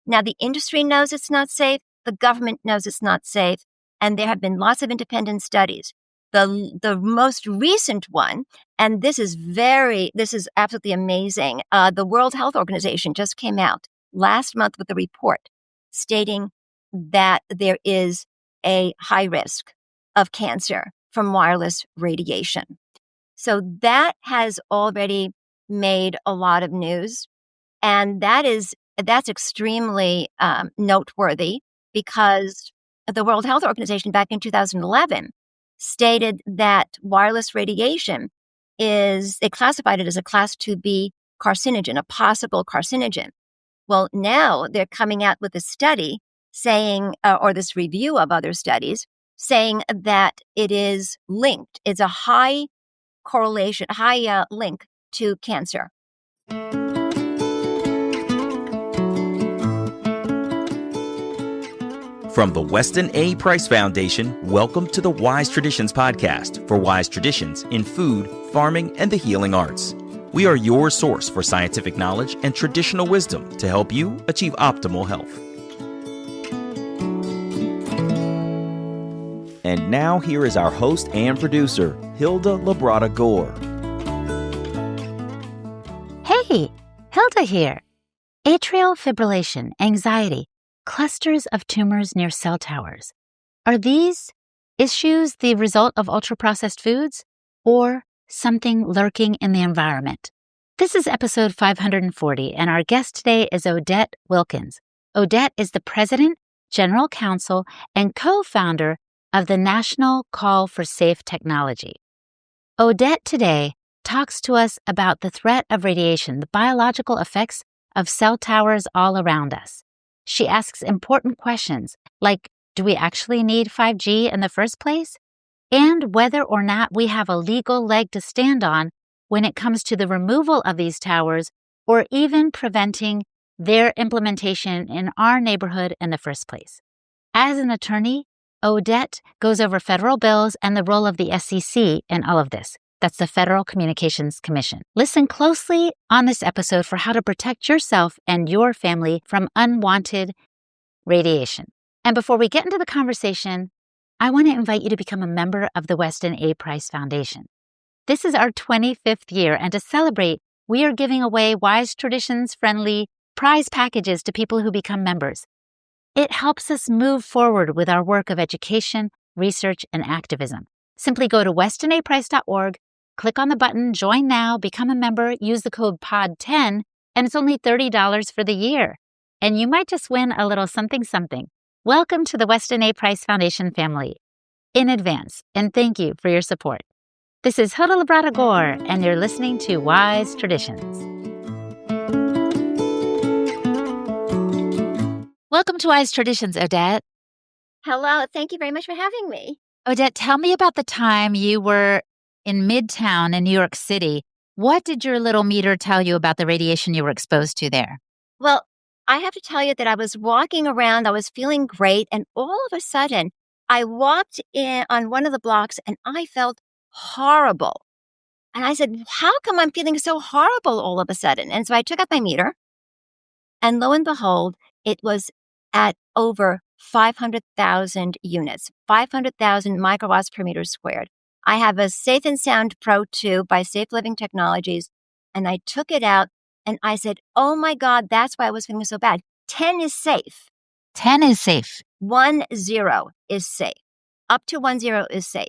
Now, the industry knows it's not safe. The government knows it's not safe. And there have been lots of independent studies. The most recent one, and this is absolutely amazing. The World Health Organization just came out last month with a report stating that there is a high risk of cancer from wireless radiation. So that has already made a lot of news. And that's extremely noteworthy because the World Health Organization back in 2011 stated that wireless radiation they classified it as a class 2B carcinogen, a possible carcinogen. Well, now they're coming out with a study saying, or this review of other studies, saying that it is linked. It's a high correlation, high link to cancer. From the Weston A. Price Foundation, welcome to the Wise Traditions podcast for wise traditions in food, farming, and the healing arts. We are your source for scientific knowledge and traditional wisdom to help you achieve optimal health. And now here is our host and producer, Hilda Labrada Gore. Hey, Hilda here. Atrial fibrillation, anxiety, clusters of tumors near cell towers. Are these issues the result of ultra-processed foods or something lurking in the environment? This is episode 540, and our guest today is Odette Wilkens. Odette is the president, general counsel, and co-founder of the National Call for Safe Technology. Odette today talks to us about the threat of radiation, the biological effects of cell towers all around us. She asks important questions like, do we actually need 5G in the first place? And whether or not we have a legal leg to stand on when it comes to the removal of these towers or even preventing their implementation in our neighborhood in the first place. As an attorney, Odette goes over federal bills and the role of the SEC in all of this. That's the Federal Communications Commission. Listen closely on this episode for how to protect yourself and your family from unwanted radiation. And before we get into the conversation, I want to invite you to become a member of the Weston A. Price Foundation. This is our 25th year, and to celebrate, we are giving away Wise Traditions-friendly prize packages to people who become members. It helps us move forward with our work of education, research, and activism. Simply go to westonaprice.org, click on the button, join now, become a member, use the code POD10, and it's only $30 for the year. And you might just win a little something something. Welcome to the Weston A. Price Foundation family. In advance, and thank you for your support. This is Hilda Labrada Gore, and you're listening to Wise Traditions. Welcome to Wise Traditions, Odette. Hello, thank you very much for having me. Odette, tell me about the time you were in Midtown in New York City. What did your little meter tell you about the radiation you were exposed to there? Well, I have to tell you that I was walking around, I was feeling great, and all of a sudden, I walked in on one of the blocks and I felt horrible. And I said, how come I'm feeling so horrible all of a sudden? And so I took out my meter, and lo and behold, it was at over 500,000 units, 500,000 microwatts per meter squared. I have a Safe and Sound Pro 2 by Safe Living Technologies, and I took it out and I said, oh my God, that's why I was feeling so bad. 10 is safe. 10 is safe. 10 is safe. Up to 10 is safe.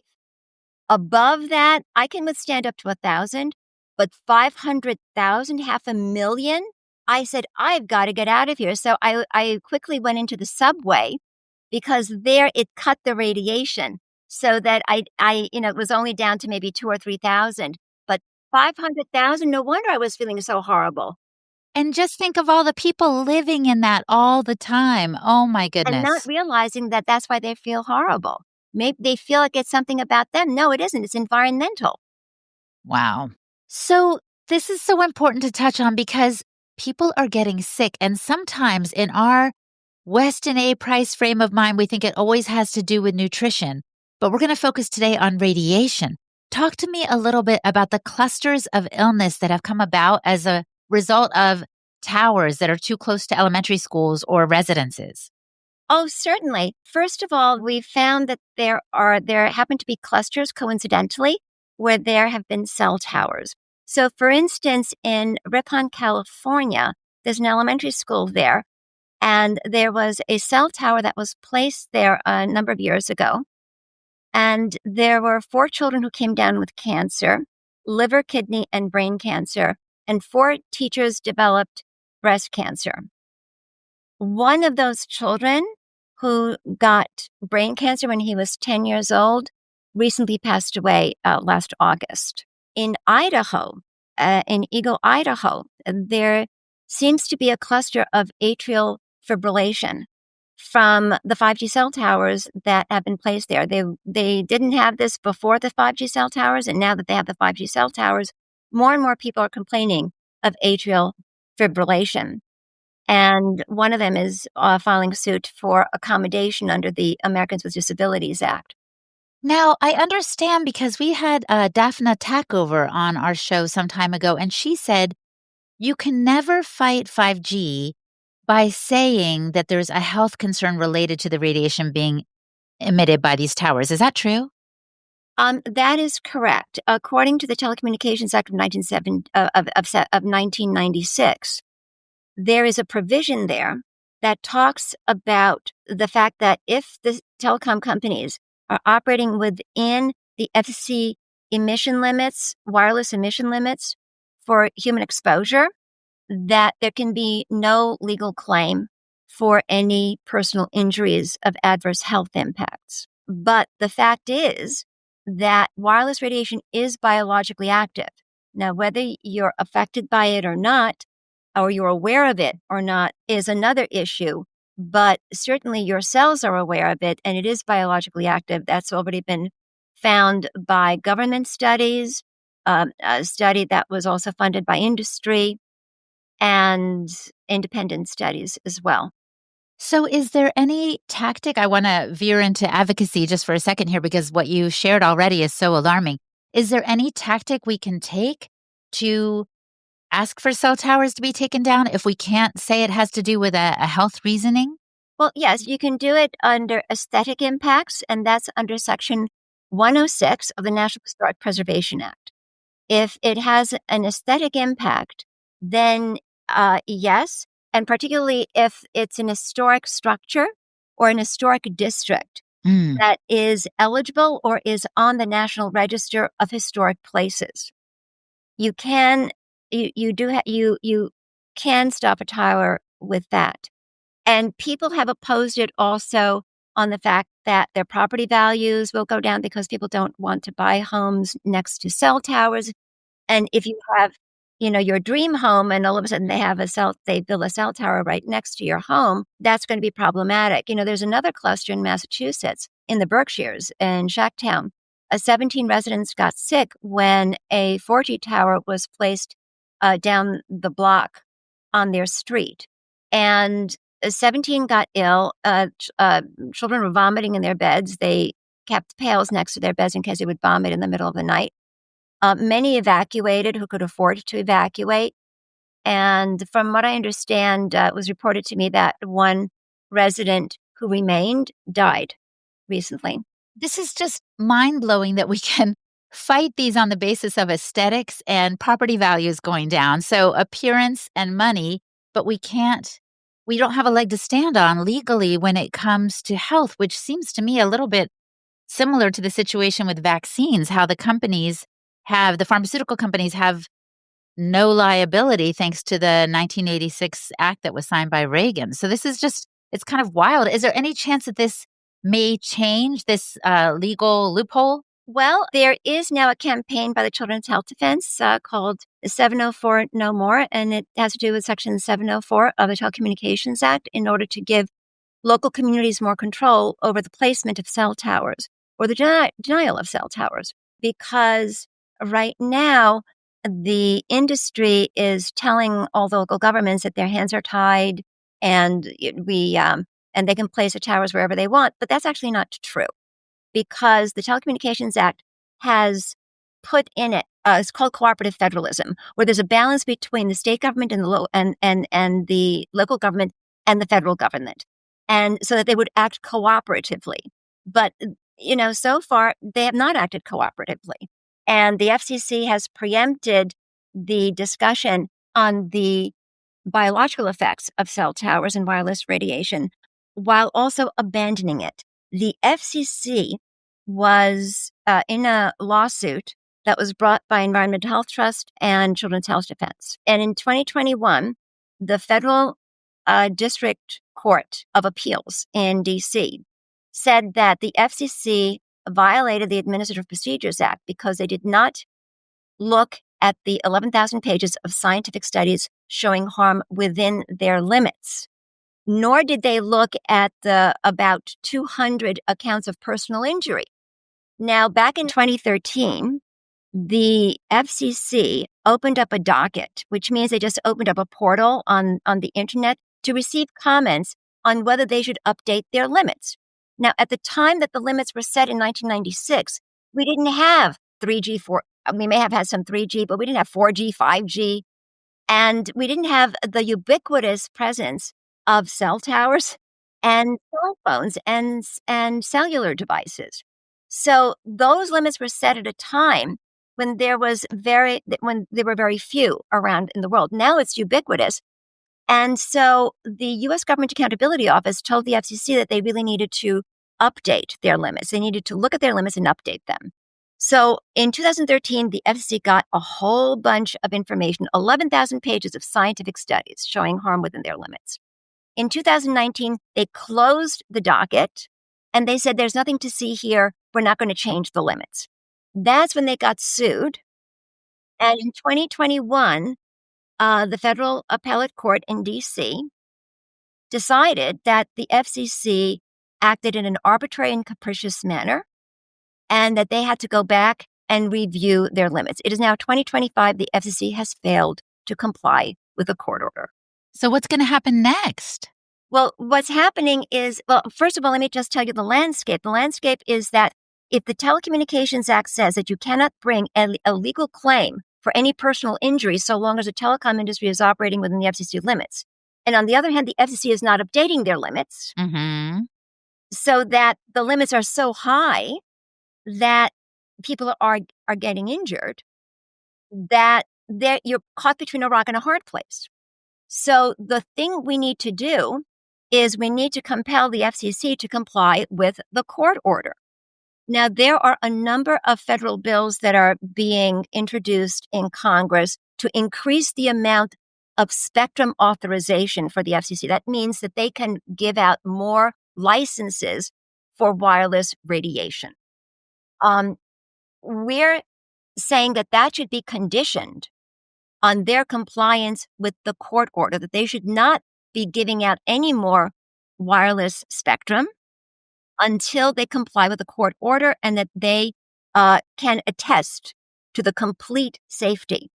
Above that, I can withstand up to 1,000, but 500,000, 500,000, I said, I've got to get out of here. So I quickly went into the subway because there it cut the radiation so that it was only down to maybe 2,000 or 3,000, but 500,000, no wonder I was feeling so horrible. And just think of all the people living in that all the time. Oh my goodness. And not realizing that that's why they feel horrible. Maybe they feel like it's something about them. No, it isn't. It's environmental. Wow. So this is so important to touch on because people are getting sick. And sometimes in our Weston A. Price frame of mind, we think it always has to do with nutrition. But we're going to focus today on radiation. Talk to me a little bit about the clusters of illness that have come about as a result of towers that are too close to elementary schools or residences? Oh, certainly. First of all, we found that there happen to be clusters coincidentally where there have been cell towers. So for instance, in Ripon, California, there's an elementary school there, and there was a cell tower that was placed there a number of years ago. And there were 4 children who came down with cancer, liver, kidney, and brain cancer, and 4 teachers developed breast cancer. One of those children who got brain cancer when he was 10 years old recently passed away last August. In Idaho, in Eagle, Idaho, there seems to be a cluster of atrial fibrillation from the 5G cell towers that have been placed there. They didn't have this before the 5G cell towers, and now that they have the 5G cell towers, more and more people are complaining of atrial fibrillation. And one of them is filing suit for accommodation under the Americans with Disabilities Act. Now, I understand because we had Daphne Tackover on our show some time ago, and she said you can never fight 5G by saying that there's a health concern related to the radiation being emitted by these towers. Is that true? That is correct. According to the Telecommunications Act of 1996, there is a provision there that talks about the fact that if the telecom companies are operating within the FCC emission limits, wireless emission limits for human exposure, that there can be no legal claim for any personal injuries of adverse health impacts. But the fact is that wireless radiation is biologically active. Now, whether you're affected by it or not, or you're aware of it or not, is another issue. But certainly your cells are aware of it, and it is biologically active. That's already been found by government studies, a study that was also funded by industry, and independent studies as well. So, is there any tactic? I want to veer into advocacy just for a second here because what you shared already is so alarming. Is there any tactic we can take to ask for cell towers to be taken down if we can't say it has to do with a health reasoning? Well, yes, you can do it under aesthetic impacts, and that's under Section 106 of the National Historic Preservation Act. If it has an aesthetic impact, then yes, and particularly if it's an historic structure or an historic district that is eligible or is on the National Register of Historic Places. You can you can stop a tower with that. And people have opposed it also on the fact that their property values will go down because people don't want to buy homes next to cell towers. And if you have, your dream home and all of a sudden they build a cell tower right next to your home, that's going to be problematic. There's another cluster in Massachusetts in the Berkshires in Shacktown. 17 residents got sick when a 4G tower was placed down the block on their street. And 17 got ill. Children were vomiting in their beds. They kept pails next to their beds in case they would vomit in the middle of the night. Many evacuated who could afford to evacuate. And from what I understand, it was reported to me that one resident who remained died recently. This is just mind-blowing that we can fight these on the basis of aesthetics and property values going down. So appearance and money, but we don't have a leg to stand on legally when it comes to health, which seems to me a little bit similar to the situation with vaccines, how the pharmaceutical companies have no liability thanks to the 1986 act that was signed by Reagan. So this is it's kind of wild. Is there any chance that this may change this legal loophole? Well, there is now a campaign by the Children's Health Defense called 704 No More, and it has to do with Section 704 of the Telecommunications Act in order to give local communities more control over the placement of cell towers or the denial of cell towers. Because right now, the industry is telling all the local governments that their hands are tied and they can place the towers wherever they want. But that's actually not true, because the Telecommunications Act has put in it it's called cooperative federalism, where there's a balance between the state government and the local government and the federal government, and so that they would act cooperatively. But so far they have not acted cooperatively, and the FCC has preempted the discussion on the biological effects of cell towers and wireless radiation, while also abandoning it. The FCC was in a lawsuit that was brought by Environmental Health Trust and Children's Health Defense. And in 2021, the Federal District Court of Appeals in D.C. said that the FCC violated the Administrative Procedures Act because they did not look at the 11,000 pages of scientific studies showing harm within their limits, nor did they look at the about 200 accounts of personal injury. Now, back in 2013, the FCC opened up a docket, which means they just opened up a portal on the internet to receive comments on whether they should update their limits. Now, at the time that the limits were set in 1996, we didn't have 3G, we may have had some 3G, but we didn't have 4G, 5G, and we didn't have the ubiquitous presence of cell towers and cell phones and cellular devices. So those limits were set at a time when there were very few around in the world. Now it's ubiquitous. And so the U.S. Government Accountability Office told the FCC that they really needed to update their limits. They needed to look at their limits and update them. So in 2013, the FCC got a whole bunch of information, 11,000 pages of scientific studies showing harm within their limits. In 2019, they closed the docket and they said, there's nothing to see here. We're not going to change the limits. That's when they got sued. And in 2021, the Federal Appellate Court in D.C. decided that the FCC acted in an arbitrary and capricious manner and that they had to go back and review their limits. It is now 2025. The FCC has failed to comply with a court order. So what's going to happen next? Well, what's happening is, first of all, let me just tell you the landscape. The landscape is that if the Telecommunications Act says that you cannot bring a legal claim for any personal injury so long as the telecom industry is operating within the FCC limits, and on the other hand, the FCC is not updating their limits, so that the limits are so high that people are getting injured, that you're caught between a rock and a hard place. So the thing we need to do is we need to compel the FCC to comply with the court order. Now, there are a number of federal bills that are being introduced in Congress to increase the amount of spectrum authorization for the FCC. That means that they can give out more licenses for wireless radiation. We're saying that should be conditioned on their compliance with the court order, that they should not be giving out any more wireless spectrum until they comply with the court order and that they can attest to the complete safety.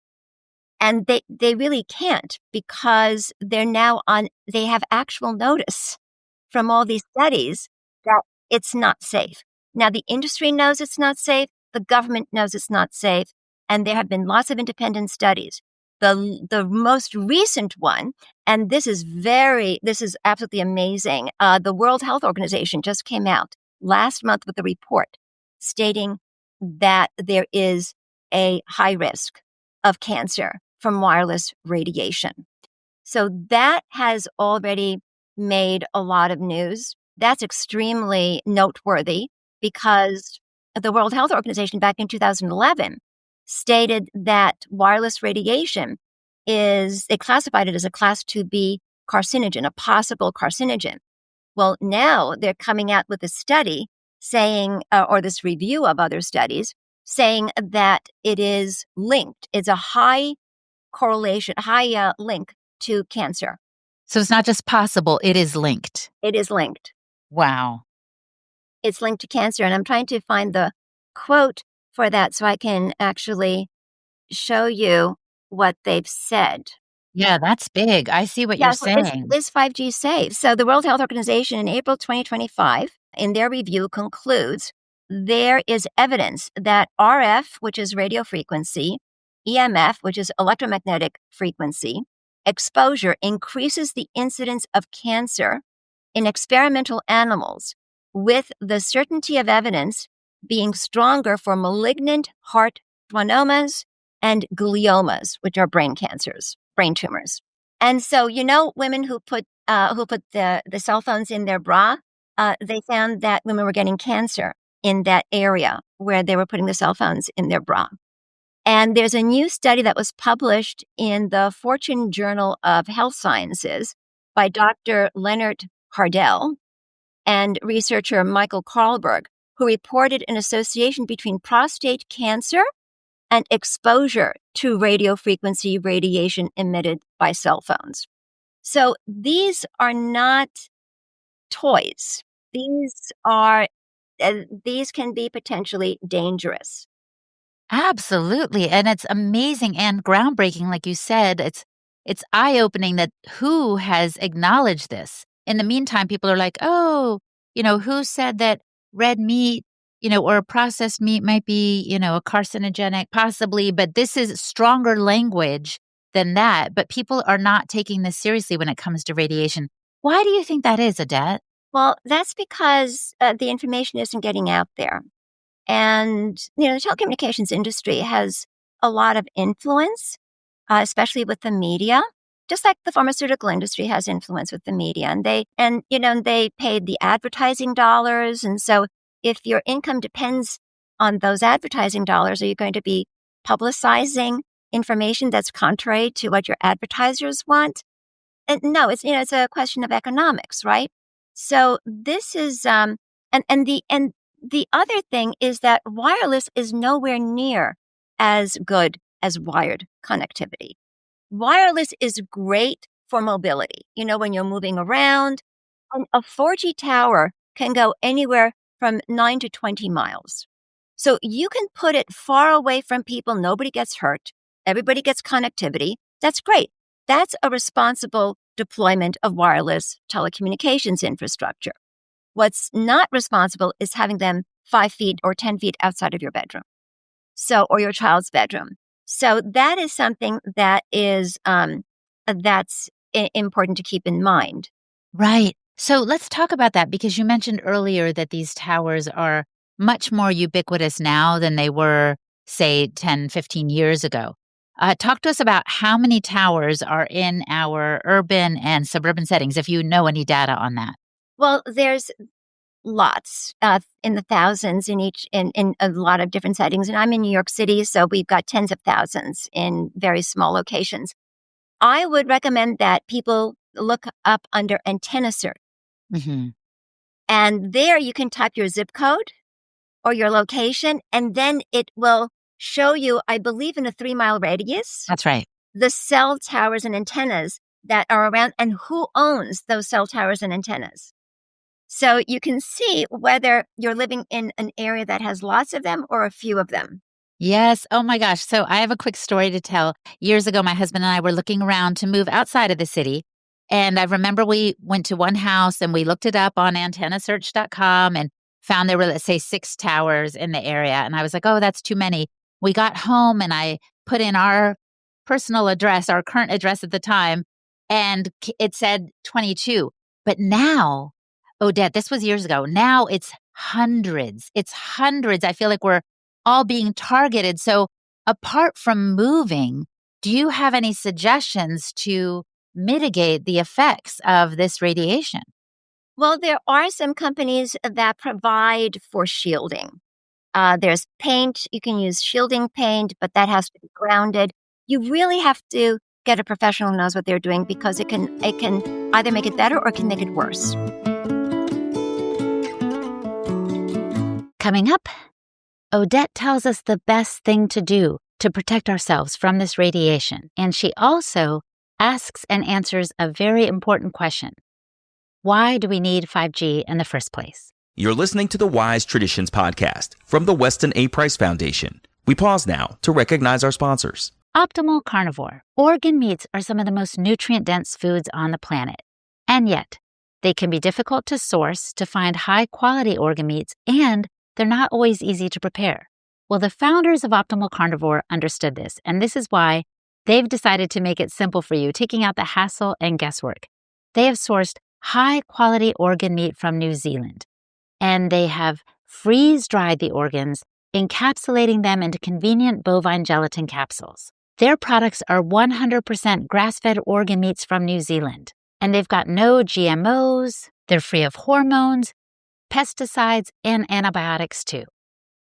And they really can't, because they have actual notice from all these studies that it's not safe. Now, the industry knows it's not safe. The government knows it's not safe. And there have been lots of independent studies. The most recent one, and this is absolutely amazing. The World Health Organization just came out last month with a report stating that there is a high risk of cancer from wireless radiation. So that has already made a lot of news. That's extremely noteworthy, because the World Health Organization back in 2011 stated that wireless radiation they classified it as a class 2B carcinogen, a possible carcinogen. Well, now they're coming out with a study saying, or this review of other studies, saying that it is linked. It's a high correlation, link to cancer. So it's not just possible, it is linked. It is linked. Wow. It's linked to cancer. And I'm trying to find the quote for that so I can actually show you what they've said. Yeah, that's big. I see what you're saying. Is 5G safe? So the World Health Organization in April 2025, in their review, concludes there is evidence that RF, which is radio frequency, EMF, which is electromagnetic frequency, exposure increases the incidence of cancer in experimental animals, with the certainty of evidence being stronger for malignant heart schwannomas and gliomas, which are brain cancers, brain tumors. And so, women who put the cell phones in their bra, they found that women were getting cancer in that area where they were putting the cell phones in their bra. And there's a new study that was published in the Fortune Journal of Health Sciences by Dr. Leonard Hardell and researcher Michael Karlberg, who reported an association between prostate cancer and exposure to radio frequency radiation emitted by cell phones. So these are not toys. These can be potentially dangerous. Absolutely. And it's amazing and groundbreaking. Like you said, it's eye-opening that WHO has acknowledged this. In the meantime, people are like, oh, who said that red meat, or processed meat might be, a carcinogenic, possibly, but this is stronger language than that. But people are not taking this seriously when it comes to radiation. Why do you think that is, Odette? Well, that's because the information isn't getting out there. And, the telecommunications industry has a lot of influence, especially with the media, just like the pharmaceutical industry has influence with the media. And they paid the advertising dollars. And so if your income depends on those advertising dollars, are you going to be publicizing information that's contrary to what your advertisers want? And no, it's a question of economics, right? So this is and the other thing is that wireless is nowhere near as good as wired connectivity. Wireless is great for mobility. When you're moving around, and a 4G tower can go anywhere from 9 to 20 miles. So you can put it far away from people. Nobody gets hurt. Everybody gets connectivity. That's great. That's a responsible deployment of wireless telecommunications infrastructure. What's not responsible is having them 5 feet or 10 feet outside of your bedroom, or your child's bedroom. So that is something that is that's important to keep in mind. Right. So let's talk about that, because you mentioned earlier that these towers are much more ubiquitous now than they were, say, 10, 15 years ago. Talk to us about how many towers are in our urban and suburban settings, if you know any data on that. Well, there's lots in the thousands in a lot of different settings. And I'm in New York City, so we've got tens of thousands in very small locations. I would recommend that people look up under antenna search. Mm-hmm. And there you can type your zip code or your location, and then it will show you, I believe, in a 3-mile radius. That's right. The cell towers and antennas that are around and who owns those cell towers and antennas. So you can see whether you're living in an area that has lots of them or a few of them. Yes. Oh my gosh. So I have a quick story to tell. Years ago, my husband and I were looking around to move outside of the city. And I remember we went to one house and we looked it up on antennasearch.com and found there were, let's say, 6 towers in the area. And I was like, oh, that's too many. We got home and I put in our personal address, our current address at the time, and it said 22. But now, Odette, this was years ago. Now it's hundreds. It's hundreds. I feel like we're all being targeted. So apart from moving, do you have any suggestions to mitigate the effects of this radiation? Well, there are some companies that provide for shielding. There's paint. You can use shielding paint, but that has to be grounded. You really have to get a professional who knows what they're doing, because it can either make it better or it can make it worse. Coming up, Odette tells us the best thing to do to protect ourselves from this radiation. And she also asks and answers a very important question. Why do we need 5G in the first place? You're listening to the Wise Traditions podcast from the Weston A. Price Foundation. We pause now to recognize our sponsors. Optimal Carnivore. Organ meats are some of the most nutrient-dense foods on the planet. And yet, they can be difficult to source to find high-quality organ meats, and they're not always easy to prepare. Well, the founders of Optimal Carnivore understood this, and this is why they've decided to make it simple for you, taking out the hassle and guesswork. They have sourced high-quality organ meat from New Zealand, and they have freeze-dried the organs, encapsulating them into convenient bovine gelatin capsules. Their products are 100% grass-fed organ meats from New Zealand, and they've got no GMOs, they're free of hormones, pesticides, and antibiotics too.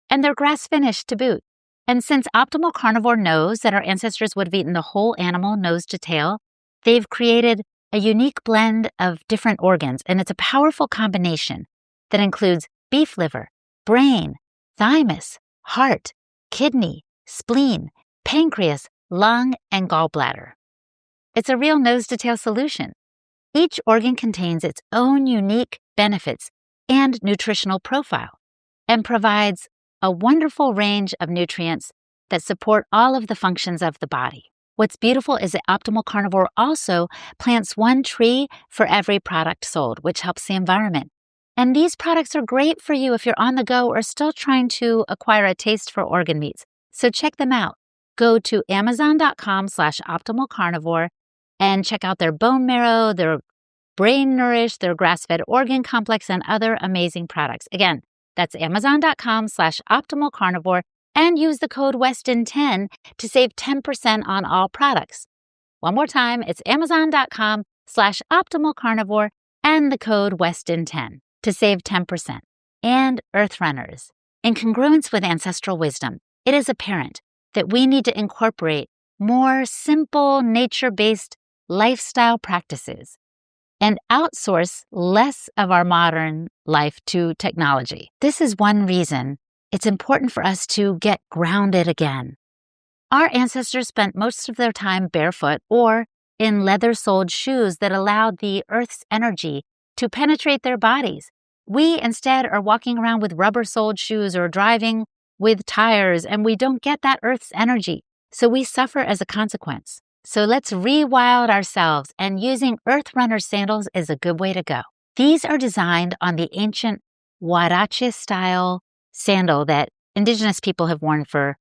And they're grass-finished to boot. And since Optimal Carnivore knows that our ancestors would have eaten the whole animal nose to tail, they've created a unique blend of different organs, and it's a powerful combination that includes beef liver, brain, thymus, heart, kidney, spleen, pancreas, lung, and gallbladder. It's a real nose-to-tail solution. Each organ contains its own unique benefits and nutritional profile and provides a wonderful range of nutrients that support all of the functions of the body. What's beautiful is that Optimal Carnivore also plants one tree for every product sold, which helps the environment. And these products are great for you if you're on the go or still trying to acquire a taste for organ meats. So check them out. Go to amazon.com/optimalcarnivore and check out their bone marrow, their brain nourish, their grass-fed organ complex, and other amazing products. Again, that's amazon.com/optimalcarnivore and use the code WESTON10 to save 10% on all products. One more time, it's amazon.com/optimalcarnivore and the code WESTON10 to save 10%. And Earth Runners. In congruence with ancestral wisdom, it is apparent that we need to incorporate more simple, nature-based lifestyle practices and outsource less of our modern life to technology. This is one reason it's important for us to get grounded again. Our ancestors spent most of their time barefoot or in leather-soled shoes that allowed the Earth's energy to penetrate their bodies. We instead are walking around with rubber-soled shoes or driving with tires, and we don't get that Earth's energy, so we suffer as a consequence. So let's rewild ourselves, and using Earth Runner sandals is a good way to go. These are designed on the ancient Huarache-style sandal that indigenous people have worn for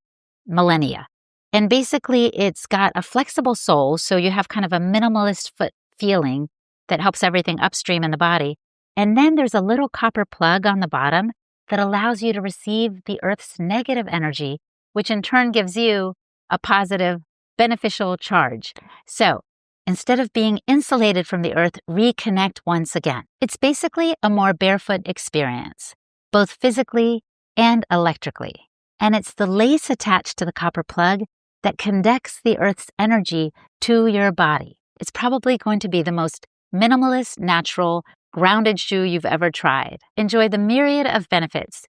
millennia. And basically, it's got a flexible sole, so you have kind of a minimalist foot feeling that helps everything upstream in the body. And then there's a little copper plug on the bottom that allows you to receive the Earth's negative energy, which in turn gives you a positive, beneficial charge. So instead of being insulated from the Earth, reconnect once again. It's basically a more barefoot experience, both physically and electrically. And it's the lace attached to the copper plug that conducts the Earth's energy to your body. It's probably going to be the most minimalist, natural, grounded shoe you've ever tried. Enjoy the myriad of benefits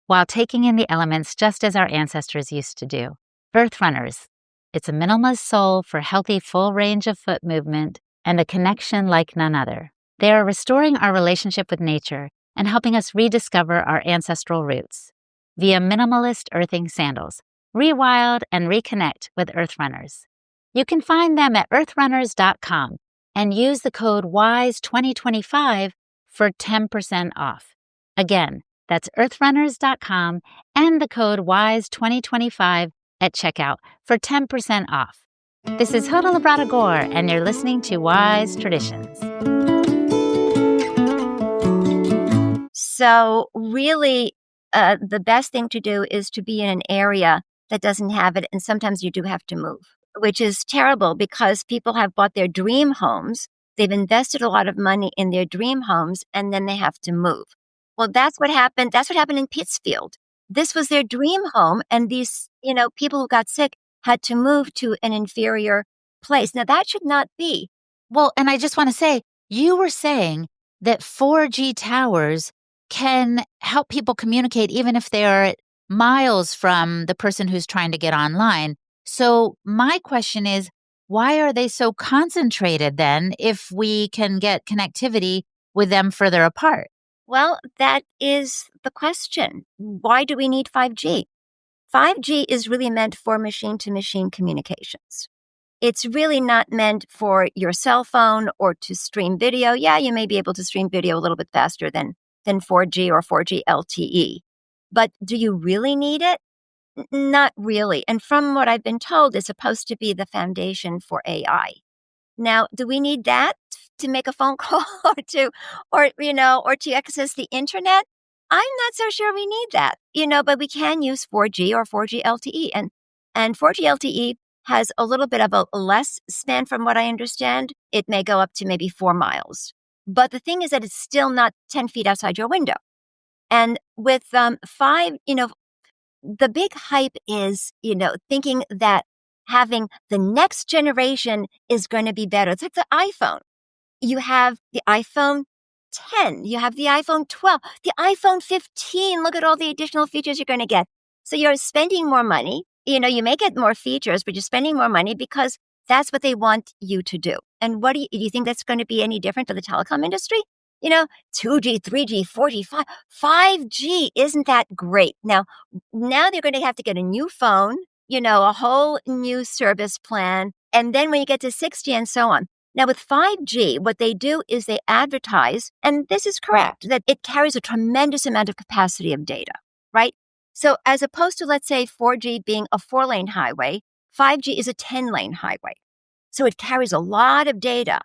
while taking in the elements just as our ancestors used to do. Earth Runners. It's a minimalist sole for healthy full range of foot movement and a connection like none other. They are restoring our relationship with nature and helping us rediscover our ancestral roots via minimalist earthing sandals. Rewild and reconnect with Earth Runners. You can find them at earthrunners.com and use the code WISE2025 for 10% off. Again, that's earthrunners.com and the code WISE2025 at checkout for 10% off. This is Hoda Labrada Gore, and you're listening to Wise Traditions. So really, the best thing to do is to be in an area that doesn't have it, and sometimes you do have to move, which is terrible because people have bought their dream homes. They've invested a lot of money in their dream homes, and then they have to move. Well, that's what happened. That's what happened in Pittsfield. This was their dream home, and these, people who got sick had to move to an inferior place. Now, that should not be. Well, and I just want to say, you were saying that 4G towers can help people communicate even if they are miles from the person who's trying to get online. So my question is, why are they so concentrated then if we can get connectivity with them further apart? Well, that is the question. Why do we need 5G? 5G is really meant for machine-to-machine communications. It's really not meant for your cell phone or to stream video. Yeah, you may be able to stream video a little bit faster than 4G or 4G LTE. But do you really need it? Not really. And from what I've been told, it's supposed to be the foundation for AI. Now, do we need that to make a phone call or to access the internet? I'm not so sure we need that, but we can use 4G or 4G LTE. And 4G LTE has a little bit of a less span from what I understand. It may go up to maybe 4 miles. But the thing is that it's still not 10 feet outside your window. And with 5, the big hype is, thinking that having the next generation is going to be better. It's like the iPhone. You have the iPhone 10, you have the iPhone 12, the iPhone 15. Look at all the additional features you're going to get. So you're spending more money. You may get more features, but you're spending more money because that's what they want you to do. And what do you think that's going to be any different for the telecom industry? 2G, 3G, 4G, 5G, isn't that great? Now they're going to have to get a new phone, a whole new service plan. And then when you get to 6G and so on. Now with 5G, what they do is they advertise, and this is correct, that it carries a tremendous amount of capacity of data, right? So as opposed to, let's say, 4G being a 4-lane highway, 5G is a 10-lane highway. So it carries a lot of data.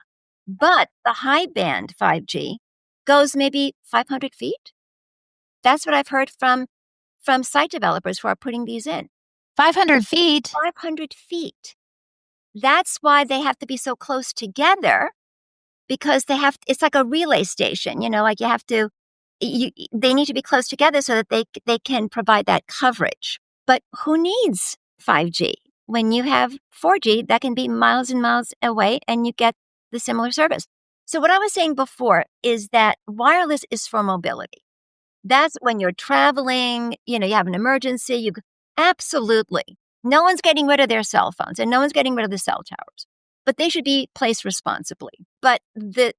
But the high band 5G goes maybe 500 feet. That's what I've heard from site developers who are putting these in. 500 feet? 500 feet. That's why they have to be so close together, because it's like a relay station, like they need to be close together so that they can provide that coverage. But who needs 5G when you have 4G that can be miles and miles away and you get the similar service? So what I was saying before is that wireless is for mobility. That's when you're traveling, you have an emergency, absolutely. No one's getting rid of their cell phones and no one's getting rid of the cell towers, but they should be placed responsibly. But the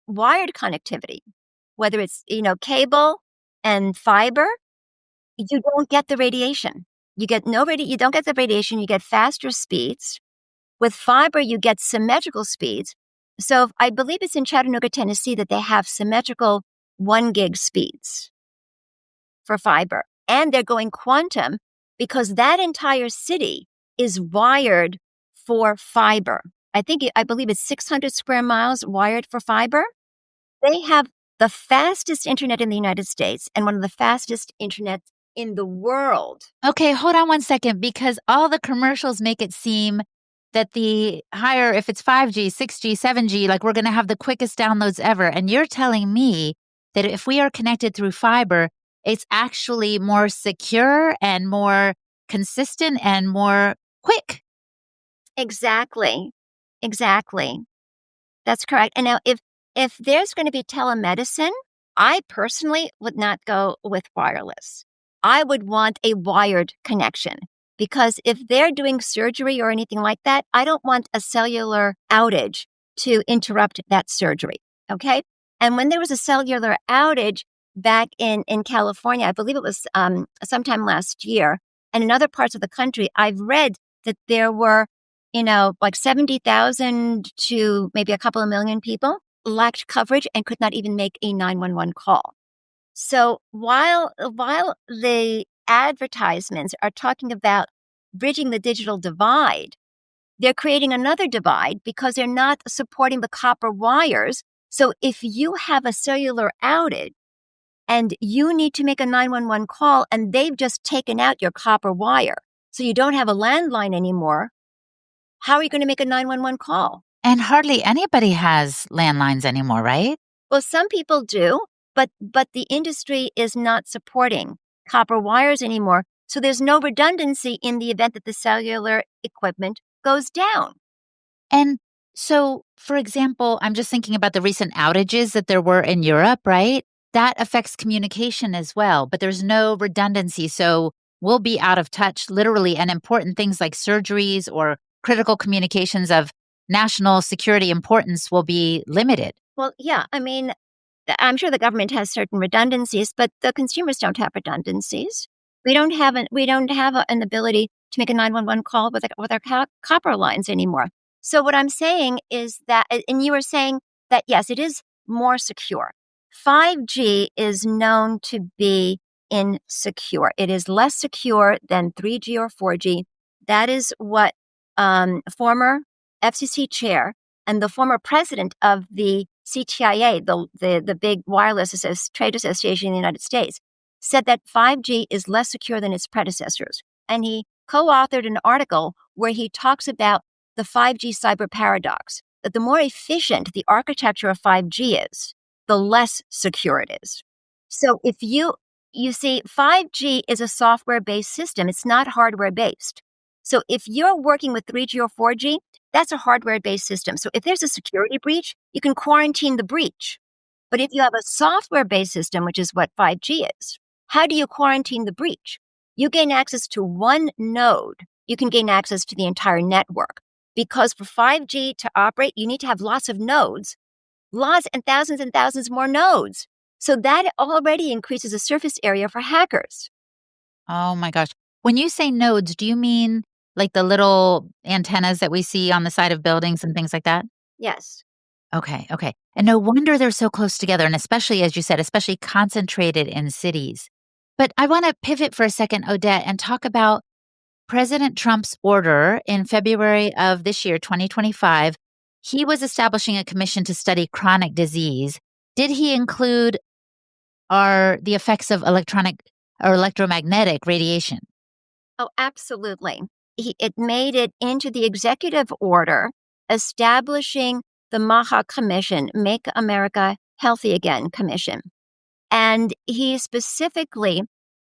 wired connectivity, whether it's, cable and fiber, you don't get the radiation. You don't get the radiation, you get faster speeds. With fiber, you get symmetrical speeds. So I believe it's in Chattanooga, Tennessee, that they have symmetrical 1 gig speeds for fiber. And they're going quantum because that entire city is wired for fiber. I believe it's 600 square miles wired for fiber. They have the fastest internet in the United States and one of the fastest internet in the world. Okay, hold on one second, because all the commercials make it seem that the higher, if it's 5G, 6G, 7G, like we're going to have the quickest downloads ever. And you're telling me that if we are connected through fiber, it's actually more secure and more consistent and more quick. Exactly. That's correct. And now if there's going to be telemedicine, I personally would not go with wireless. I would want a wired connection. Because if they're doing surgery or anything like that, I don't want a cellular outage to interrupt that surgery, okay? And when there was a cellular outage back in California, I believe it was sometime last year, and in other parts of the country, I've read that there were, like 70,000 to maybe a couple of million people lacked coverage and could not even make a 911 call. So while the advertisements are talking about bridging the digital divide, they're creating another divide because they're not supporting the copper wires. So if you have a cellular outage and you need to make a 911 call and they've just taken out your copper wire, so you don't have a landline anymore, how are you going to make a 911 call? And hardly anybody has landlines anymore, right? Well, some people do, but the industry is not supporting copper wires anymore. So there's no redundancy in the event that the cellular equipment goes down. And so, for example, I'm just thinking about the recent outages that there were in Europe, right? That affects communication as well, but there's no redundancy. So we'll be out of touch, literally, and important things like surgeries or critical communications of national security importance will be limited. Well, yeah, I mean, I'm sure the government has certain redundancies, but the consumers don't have redundancies. We don't have an ability to make a 911 call with our copper lines anymore. So what I'm saying is that, and you were saying that, yes, it is more secure. 5G is known to be insecure. It is less secure than 3G or 4G. That is what former FCC chair and the former president of the CTIA, the big wireless trade association in the United States, said that 5G is less secure than its predecessors. And he co-authored an article where he talks about the 5G cyber paradox, that the more efficient the architecture of 5G is, the less secure it is. So if you see, 5G is a software-based system. It's not hardware-based. So if you're working with 3G or 4G, that's a hardware-based system. So if there's a security breach, you can quarantine the breach. But if you have a software-based system, which is what 5G is, how do you quarantine the breach? You gain access to one node. You can gain access to the entire network. Because for 5G to operate, you need to have lots of nodes, lots and thousands more nodes. So that already increases the surface area for hackers. Oh my gosh. When you say nodes, do you mean like the little antennas that we see on the side of buildings and things like that? Yes. Okay. And no wonder they're so close together. And especially, as you said, especially concentrated in cities. But I want to pivot for a second, Odette, and talk about President Trump's order in February of this year, 2025. He was establishing a commission to study chronic disease. Did he include the effects of electromagnetic radiation? Oh, absolutely. It made it into the executive order establishing the MAHA Commission, Make America Healthy Again Commission. And he specifically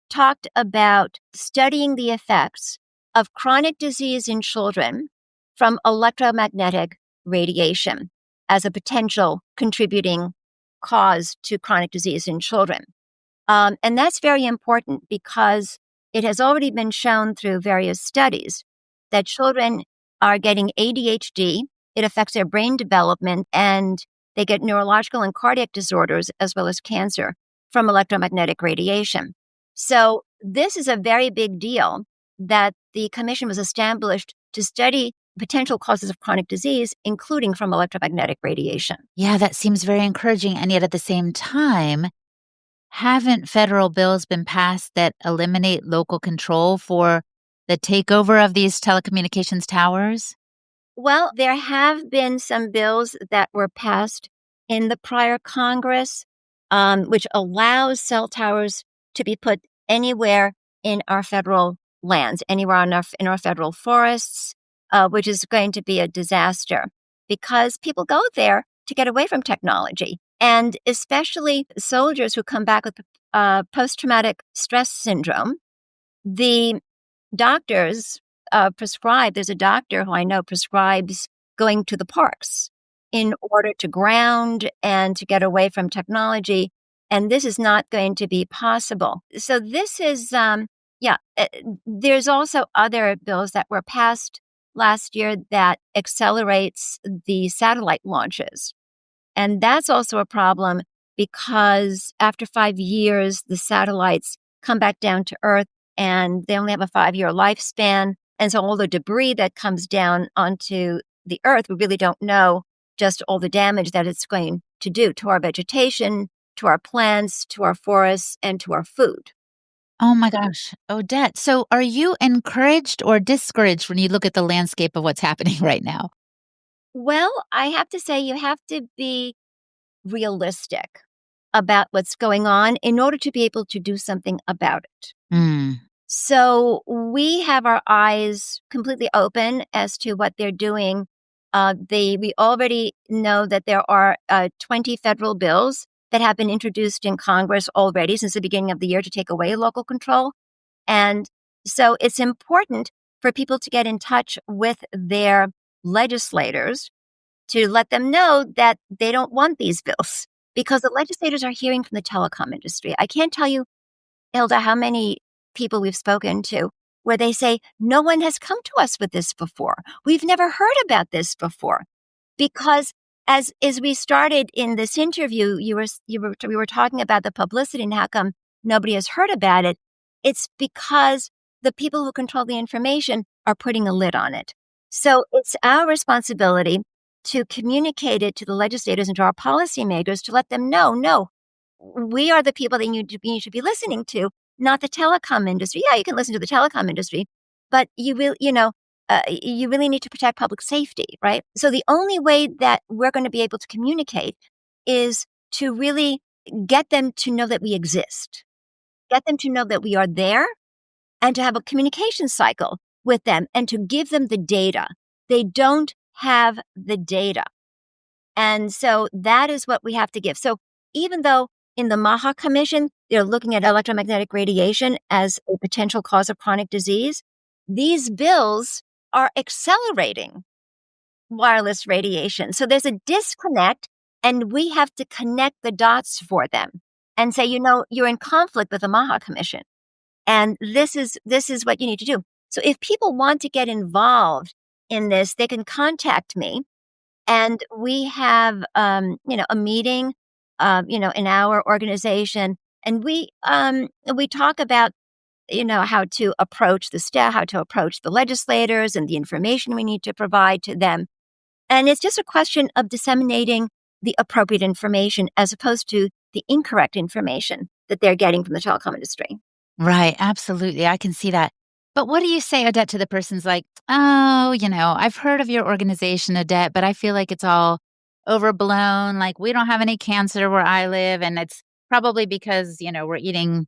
talked about studying the effects of chronic disease in children from electromagnetic radiation as a potential contributing cause to chronic disease in children. And that's very important because it has already been shown through various studies that children are getting ADHD. It affects their brain development, and they get neurological and cardiac disorders as well as cancer from electromagnetic radiation. So this is a very big deal that the commission was established to study potential causes of chronic disease, including from electromagnetic radiation. Yeah, that seems very encouraging. And yet at the same time, haven't federal bills been passed that eliminate local control for the takeover of these telecommunications towers? Well, there have been some bills that were passed in the prior Congress, which allows cell towers to be put anywhere in our federal lands, anywhere in our federal forests, which is going to be a disaster because people go there to get away from technology. And especially soldiers who come back with post-traumatic stress syndrome, the doctors there's a doctor who I know prescribes going to the parks in order to ground and to get away from technology. And this is not going to be possible. So this is, there's also other bills that were passed last year that accelerates the satellite launches. And that's also a problem because after 5 years, the satellites come back down to Earth and they only have a 5-year lifespan. And so all the debris that comes down onto the Earth, we really don't know just all the damage that it's going to do to our vegetation, to our plants, to our forests, and to our food. Oh my gosh, Odette. So are you encouraged or discouraged when you look at the landscape of what's happening right now? Well, I have to say you have to be realistic about what's going on in order to be able to do something about it. Mm. So we have our eyes completely open as to what they're doing. We already know that there are 20 federal bills that have been introduced in Congress already since the beginning of the year to take away local control. And so it's important for people to get in touch with their legislators to let them know that they don't want these bills because the legislators are hearing from the telecom industry. I can't tell you, Hilda, how many people we've spoken to where they say, no one has come to us with this before. We've never heard about this before. Because as we started in this interview, we were talking about the publicity and how come nobody has heard about it. It's because the people who control the information are putting a lid on it. So it's our responsibility to communicate it to the legislators and to our policymakers to let them know, no, we are the people that you should be listening to, not the telecom industry. Yeah, you can listen to the telecom industry, but you will, you really need to protect public safety, right? So the only way that we're going to be able to communicate is to really get them to know that we exist, get them to know that we are there, and to have a communication cycle with them and to give them the data. They don't have the data. And so that is what we have to give. So even though in the MAHA Commission, they're looking at electromagnetic radiation as a potential cause of chronic disease, these bills are accelerating wireless radiation. So there's a disconnect, and we have to connect the dots for them and say, you're in conflict with the MAHA Commission. And this is what you need to do. So if people want to get involved in this, they can contact me. And we have, a meeting, in our organization, and we talk about, how to approach the staff, how to approach the legislators, and the information we need to provide to them. And it's just a question of disseminating the appropriate information as opposed to the incorrect information that they're getting from the telecom industry. Right. Absolutely. I can see that. But what do you say, Odette, to the person's like, oh, I've heard of your organization, Odette, but I feel like it's all overblown. Like, we don't have any cancer where I live. And it's probably because, we're eating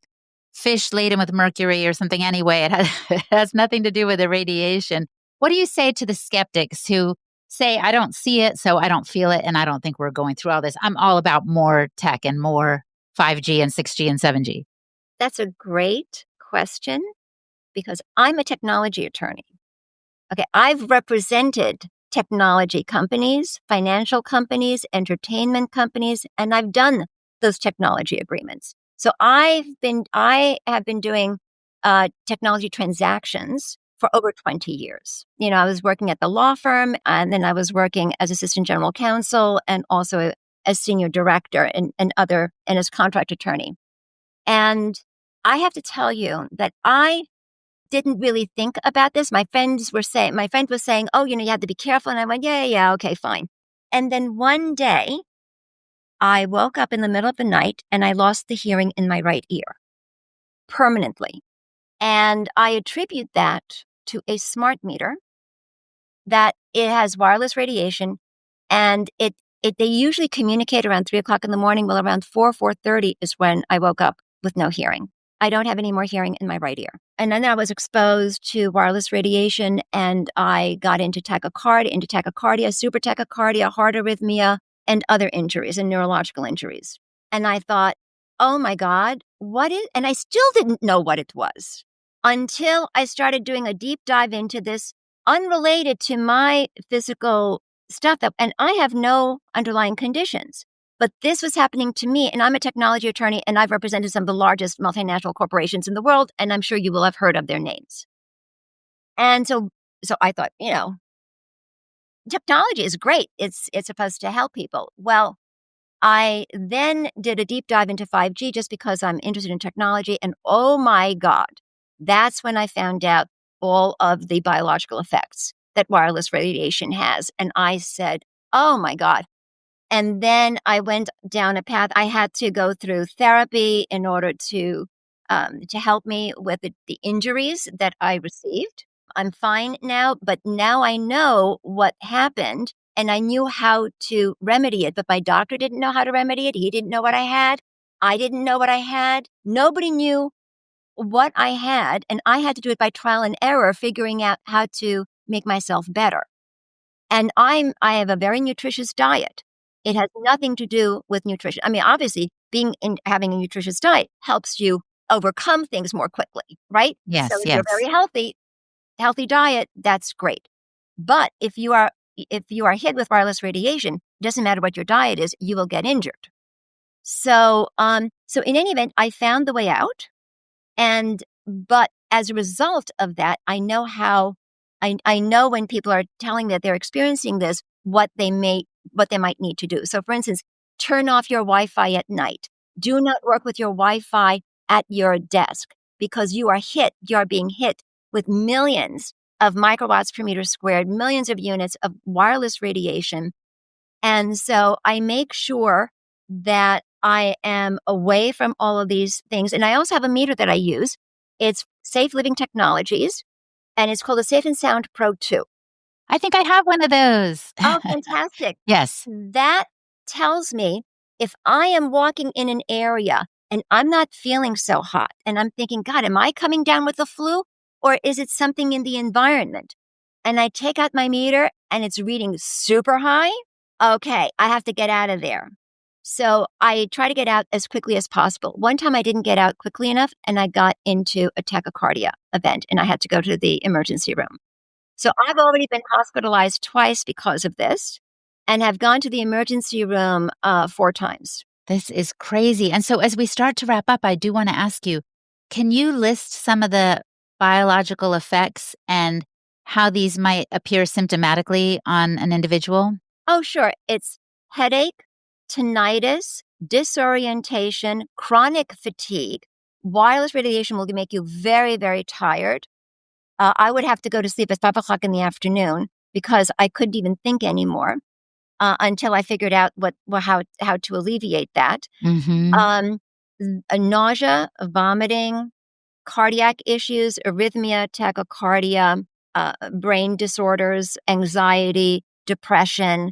fish laden with mercury or something anyway. It has nothing to do with the radiation. What do you say to the skeptics who say, I don't see it, so I don't feel it, and I don't think we're going through all this? I'm all about more tech and more 5G and 6G and 7G. That's a great question because I'm a technology attorney. Okay, I've represented technology companies, financial companies, entertainment companies, and I've done those technology agreements. So I have been doing technology transactions for over 20 years. I was working at the law firm, and then I was working as assistant general counsel and also as senior director and as contract attorney. And I have to tell you that I didn't really think about this. My friend was saying, oh, you have to be careful. And I went, yeah, okay, fine. And then one day I woke up in the middle of the night and I lost the hearing in my right ear permanently. And I attribute that to a smart meter, that it has wireless radiation, and they usually communicate around 3:00 in the morning. Well, around 4:30 is when I woke up with no hearing. I don't have any more hearing in my right ear. And then I was exposed to wireless radiation, and I got into tachycardia, super tachycardia, heart arrhythmia, and other injuries and neurological injuries. And I thought, oh my God, and I still didn't know what it was until I started doing a deep dive into this unrelated to my physical stuff. And I have no underlying conditions. But this was happening to me, and I'm a technology attorney, and I've represented some of the largest multinational corporations in the world, and I'm sure you will have heard of their names. And so I thought, technology is great. It's supposed to help people. Well, I then did a deep dive into 5G just because I'm interested in technology, and oh my God, that's when I found out all of the biological effects that wireless radiation has. And I said, oh my God. And then I went down a path. I had to go through therapy in order to help me with the injuries that I received. I'm fine now, but now I know what happened, and I knew how to remedy it. But my doctor didn't know how to remedy it. He didn't know what I had. I didn't know what I had. Nobody knew what I had, and I had to do it by trial and error, figuring out how to make myself better. And I have a very nutritious diet. It has nothing to do with nutrition. I mean, obviously, having a nutritious diet helps you overcome things more quickly, right? Yes, so if yes. you're very healthy diet, that's great. But if you are hit with wireless radiation, it doesn't matter what your diet is, you will get injured. So in any event, I found the way out. But as a result of that, I know I know when people are telling me that they're experiencing this, what they might need to do. So for instance, turn off your Wi-Fi at night. Do not work with your Wi-Fi at your desk because you are being hit with millions of microwatts per meter squared, millions of units of wireless radiation. And so I make sure that I am away from all of these things. And I also have a meter that I use. It's Safe Living Technologies, and it's called the Safe and Sound Pro 2. I think I have one of those. Oh, fantastic. Yes. That tells me if I am walking in an area and I'm not feeling so hot and I'm thinking, God, am I coming down with the flu or is it something in the environment? And I take out my meter and it's reading super high. Okay, I have to get out of there. So I try to get out as quickly as possible. One time I didn't get out quickly enough and I got into a tachycardia event and I had to go to the emergency room. So I've already been hospitalized twice because of this and have gone to the emergency room 4 times. This is crazy. And so as we start to wrap up, I do want to ask you, can you list some of the biological effects and how these might appear symptomatically on an individual? Oh, sure. It's headache, tinnitus, disorientation, chronic fatigue. Wireless radiation will make you very, very tired. I would have to go to sleep at 5 o'clock in the afternoon because I couldn't even think anymore until I figured out how to alleviate that. Mm-hmm. Nausea, vomiting, cardiac issues, arrhythmia, tachycardia, brain disorders, anxiety, depression.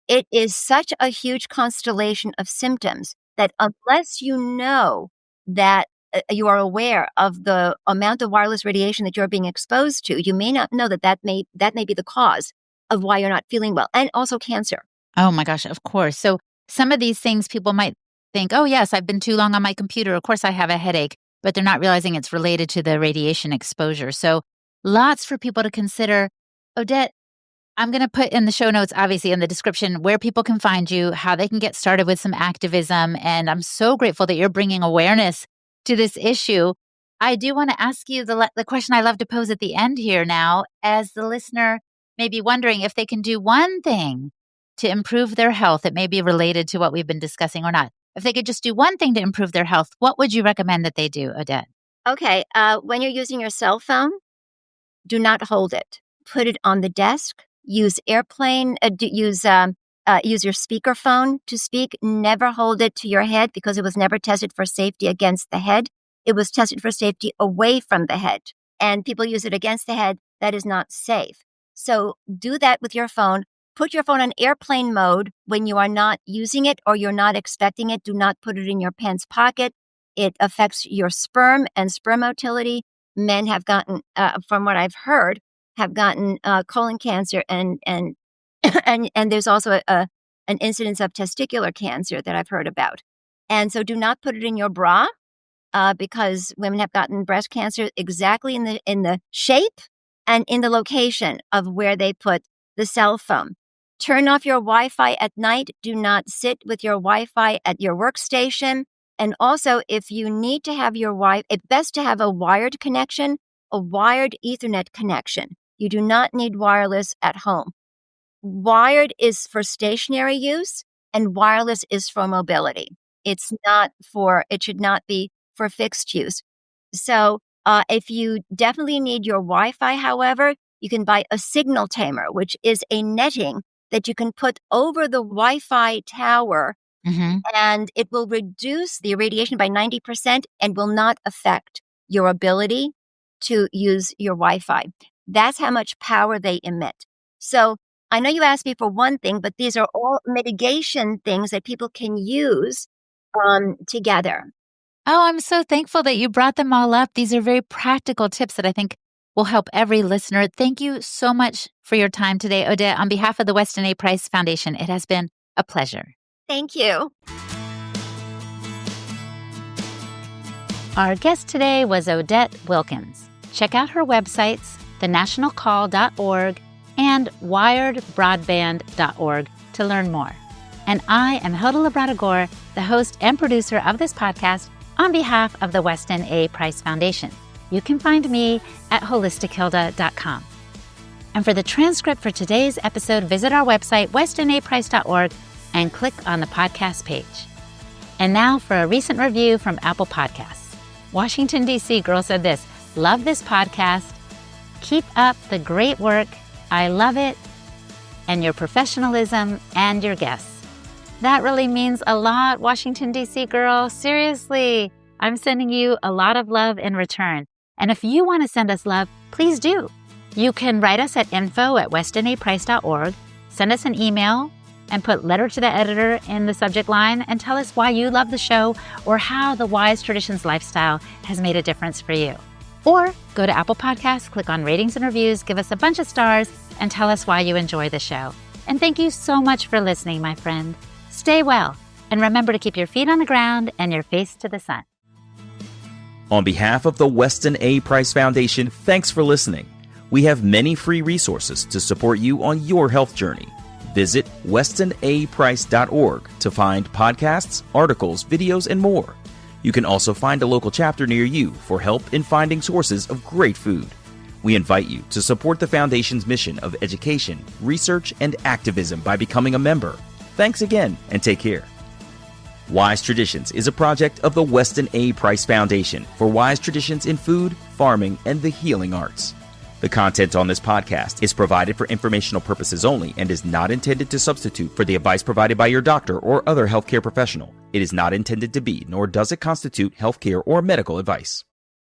It is such a huge constellation of symptoms that unless you know that you are aware of the amount of wireless radiation that you're being exposed to, you may not know that may be the cause of why you're not feeling well, and also cancer. Oh my gosh, of course. So some of these things people might think, oh yes, I've been too long on my computer. Of course I have a headache, but they're not realizing it's related to the radiation exposure. So lots for people to consider. Odette, I'm going to put in the show notes, obviously in the description, where people can find you, how they can get started with some activism. And I'm so grateful that you're bringing awareness to this issue. I do want to ask you the question I love to pose at the end here now, as the listener may be wondering if they can do one thing to improve their health. It may be related to what we've been discussing or not. If they could just do one thing to improve their health, what would you recommend that they do, Odette? Okay. When you're using your cell phone, do not hold it. Put it on the desk. Use airplane. Use your speakerphone to speak. Never hold it to your head because it was never tested for safety against the head. It was tested for safety away from the head. And people use it against the head. That is not safe. So do that with your phone. Put your phone on airplane mode when you are not using it or you're not expecting it. Do not put it in your pants pocket. It affects your sperm and sperm motility. Men have gotten, from what I've heard, have gotten colon cancer and there's also an incidence of testicular cancer that I've heard about. And so do not put it in your bra because women have gotten breast cancer exactly in the shape and in the location of where they put the cell phone. Turn off your Wi-Fi at night. Do not sit with your Wi-Fi at your workstation. And also, if you need to have your Wi-Fi, it's best to have a wired connection, a wired Ethernet connection. You do not need wireless at home. Wired is for stationary use and wireless is for mobility. It should not be for fixed use. So if you definitely need your Wi-Fi, however, you can buy a signal tamer, which is a netting that you can put over the Wi-Fi tower, and it will reduce the radiation by 90% and will not affect your ability to use your Wi-Fi. That's how much power they emit. So I know you asked me for one thing, but these are all mitigation things that people can use together. Oh, I'm so thankful that you brought them all up. These are very practical tips that I think will help every listener. Thank you so much for your time today, Odette. On behalf of the Weston A. Price Foundation, it has been a pleasure. Thank you. Our guest today was Odette Wilkens. Check out her websites, thenationalcall.org and wiredbroadband.org to learn more. And I am Hilda Labrador, the host and producer of this podcast on behalf of the Weston A. Price Foundation. You can find me at holistichilda.com. And for the transcript for today's episode, visit our website, westonaprice.org, and click on the podcast page. And now for a recent review from Apple Podcasts. Washington, D.C. girl said this: "Love this podcast. Keep up the great work. I love it. And your professionalism and your guests. That really means a lot, Washington, D.C. girl. Seriously, I'm sending you a lot of love in return. And if you want to send us love, please do. You can write us at info@westinaprice.org, send us an email, and put letter to the editor in the subject line and tell us why you love the show or how the Wise Traditions lifestyle has made a difference for you. Or go to Apple Podcasts, click on ratings and reviews, give us a bunch of stars, and tell us why you enjoy the show. And thank you so much for listening, my friend. Stay well, and remember to keep your feet on the ground and your face to the sun. On behalf of the Weston A. Price Foundation, thanks for listening. We have many free resources to support you on your health journey. Visit westonaprice.org to find podcasts, articles, videos, and more. You can also find a local chapter near you for help in finding sources of great food. We invite you to support the Foundation's mission of education, research, and activism by becoming a member. Thanks again, and take care. Wise Traditions is a project of the Weston A. Price Foundation for wise traditions in food, farming, and the healing arts. The content on this podcast is provided for informational purposes only and is not intended to substitute for the advice provided by your doctor or other healthcare professional. It is not intended to be, nor does it constitute healthcare or medical advice.